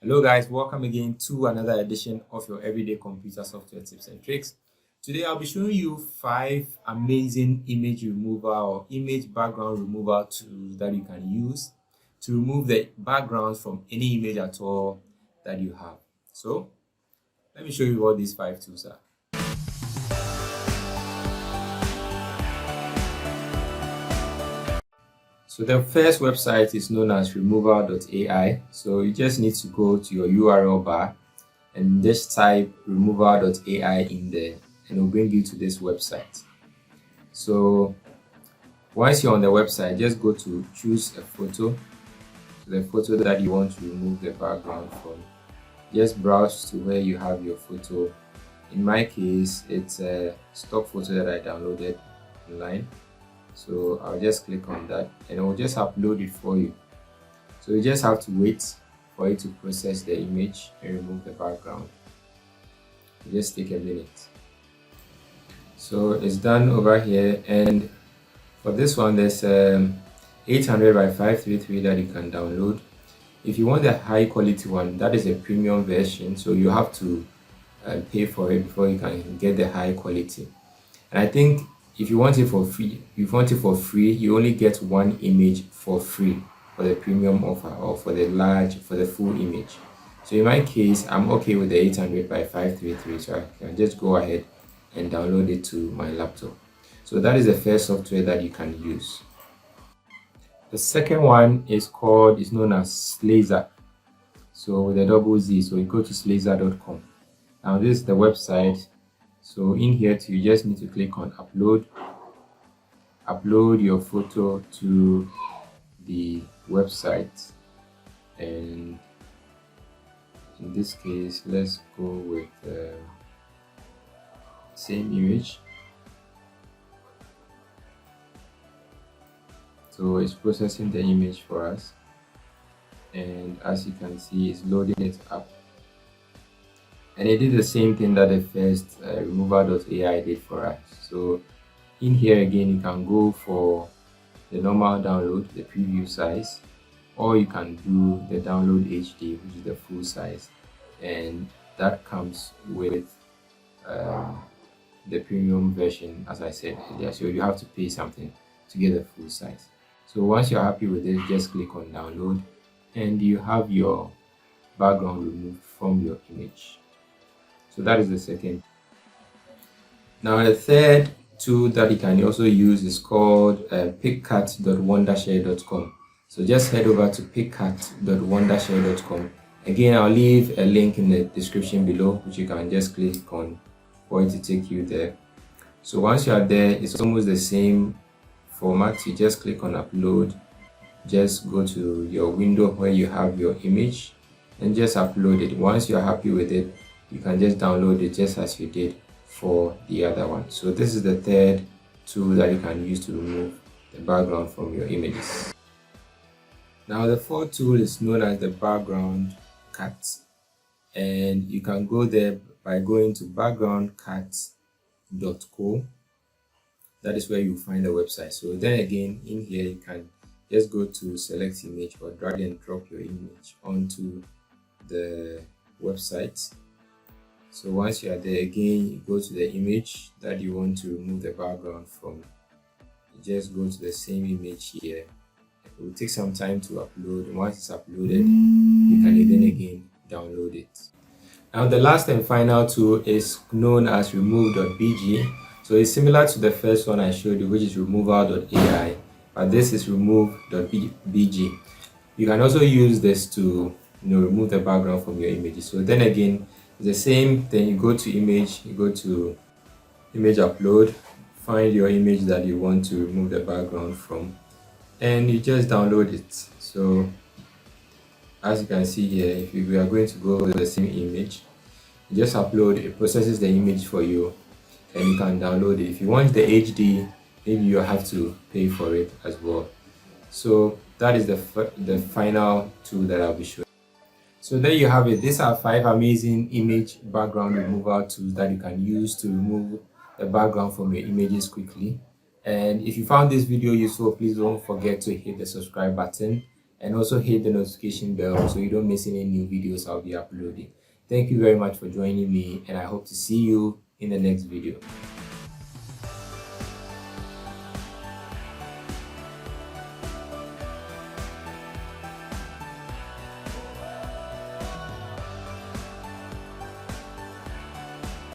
Hello guys, welcome again to another edition of your everyday computer software tips and tricks. Today I'll be showing you 5 amazing image removal or image background removal tools that you can use to remove the backgrounds from any image at all that you have. So let me show you what these 5 tools are. So the first website is known as remove.bg. So you just need to go to your URL bar and just type remove.bg in there and it will bring you to this website. So once you're on the website, just go to choose a photo, the photo that you want to remove the background from. Just browse to where you have your photo. In my case, it's a stock photo that I downloaded online. So I'll just click on that and it will just upload it for you. So you just have to wait for it to process the image and remove the background. It just take a minute. So it's done over here, and for this one there's 800 by 533 that you can download. If you want the high quality one, that is a premium version, so you have to pay for it before you can get the high quality. And I think if you want it for free, you only get one image for free for the premium offer, or for the full image. So in my case, I'm okay with the 800 by 533, so I can just go ahead and download it to my laptop. So that is the first software that you can use. The second one is known as Slazer. So with a double Z, so you go to slazer.com. Now this is the website. So in here you just need to click on upload your photo to the website, and in this case let's go with the same image. So it's processing the image for us, and as you can see it's loading it up. And it did the same thing that the first remove.bg did for us. So in here again, you can go for the normal download, the preview size, or you can do the download HD, which is the full size, and that comes with the premium version, as I said earlier. So you have to pay something to get the full size. So once you're happy with it, just click on download and you have your background removed from your image. So that is the second. Now the third tool that you can also use is called pickcat.wondershare.com. So just head over to pickcat.wondershare.com. Again, I'll leave a link in the description below, which you can just click on for it to take you there. So once you are there, it's almost the same format. You just click on upload, just go to your window where you have your image and just upload it. Once you're happy with it, you can just download it just as you did for the other one. So this is the third tool that you can use to remove the background from your images. Now the fourth tool is known as the background cut, and you can go there by going to backgroundcut.co. That is where you find the website. So then again, in here you can just go to select image or drag and drop your image onto the website. So once you are there, again you go to the image that you want to remove the background from. You just go to the same image here. It will take some time to upload, and once it's uploaded, you can again download it. Now the last and final tool is known as remove.bg. So it's similar to the first one I showed you, which is removal.ai, but this is remove.bg. You can also use this to remove the background from your images. So then again, it's the same thing. You go to image, you go to image upload, find your image that you want to remove the background from, and you just download it. So as you can see here, if we are going to go with the same image, you just upload, it processes the image for you and you can download it. If you want the HD, maybe you have to pay for it as well. So that is the final tool that I'll be showing. So there you have it. These are 5 amazing image background removal tools that you can use to remove the background from your images quickly. And if you found this video useful, please don't forget to hit the subscribe button and also hit the notification bell so you don't miss any new videos I'll be uploading. Thank you very much for joining me, and I hope to see you in the next video.